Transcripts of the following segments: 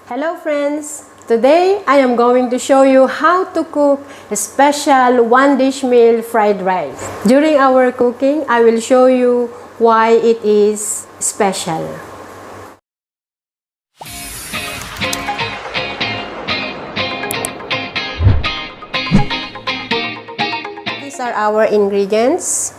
Hello friends! Today I am going to show you how to cook a special one-dish meal fried rice. During our cooking, I will show you why it is special. These are our ingredients.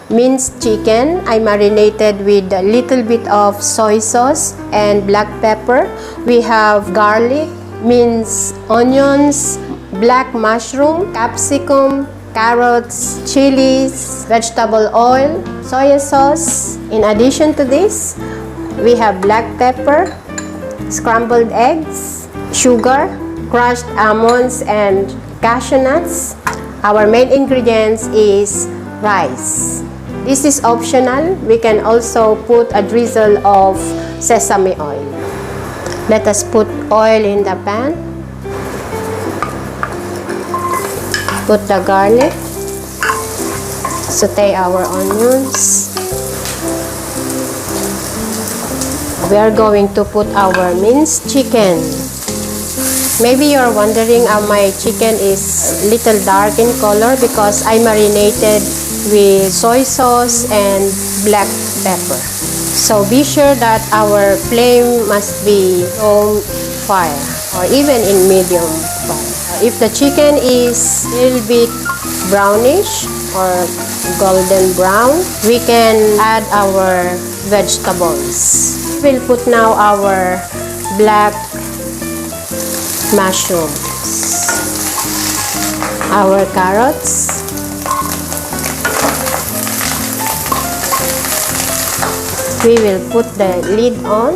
Minced chicken, I marinated with a little bit of soy sauce and black pepper. We have garlic, minced onions, black mushroom, capsicum, carrots, chilies, vegetable oil, soy sauce. In addition to this, we have black pepper, scrambled eggs, sugar, crushed almonds and cashew nuts. Our main ingredients is rice. This is optional. We can also put a drizzle of sesame oil. Let us put oil in the pan. Put the garlic. Saute our onions. We are going to put our minced chicken. Maybe you're wondering my chicken is little dark in color because I marinated with soy sauce and black pepper. So be sure that our flame must be low fire or even in medium fire. If the chicken is a little bit brownish or golden brown, we can add our vegetables. We'll put now our black mushrooms, our carrots, we will put the lid on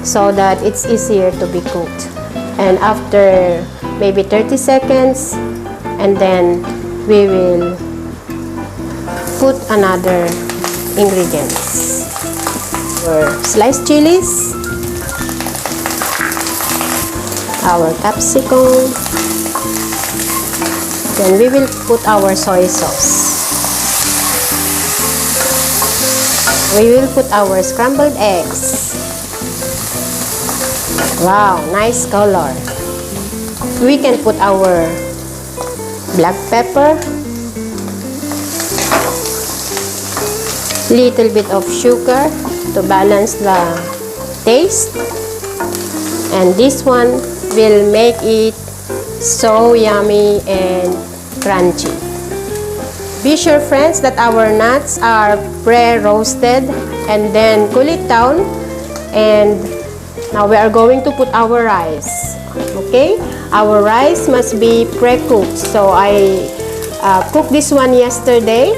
so that it's easier to be cooked. And after maybe 30 seconds, and then we will put another ingredients. Our sliced chilies, our capsicum, then we will put our soy sauce. We will put our scrambled eggs. Wow, nice color. We can put our black pepper, little bit of sugar to balance the taste, and this one will make it so yummy and crunchy. Be sure friends that our nuts are pre-roasted and then cool it down, and now we are going to put our rice. Okay, our rice must be pre-cooked. So I cooked this one yesterday.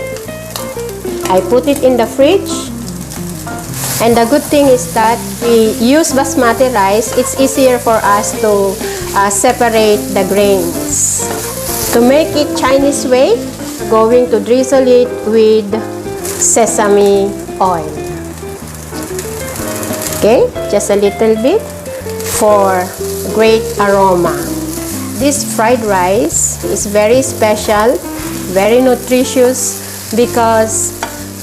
I put it in the fridge, and the good thing is that we use basmati rice. It's easier for us to separate the grains. To make it Chinese way, going to drizzle it with sesame oil. Okay, just a little bit for great aroma. This fried rice is very special, very nutritious because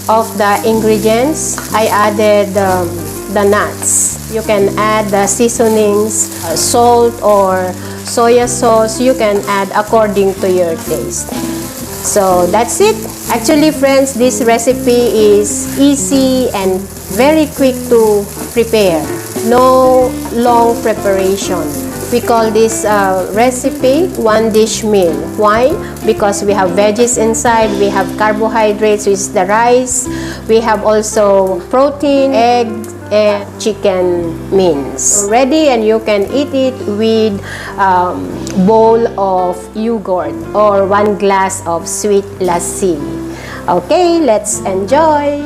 of the ingredients. I added the nuts. You can add the seasonings, salt or soy sauce. You can add according to your taste. So that's it. Actually friends, this recipe is easy and very quick to prepare. No long preparation. We call this recipe one dish meal. Why? Because we have veggies inside, we have carbohydrates, which is the rice, we have also protein, egg, and chicken mince. Ready, and you can eat it with bowl of yogurt or 1 glass of sweet lassi. Okay, let's enjoy!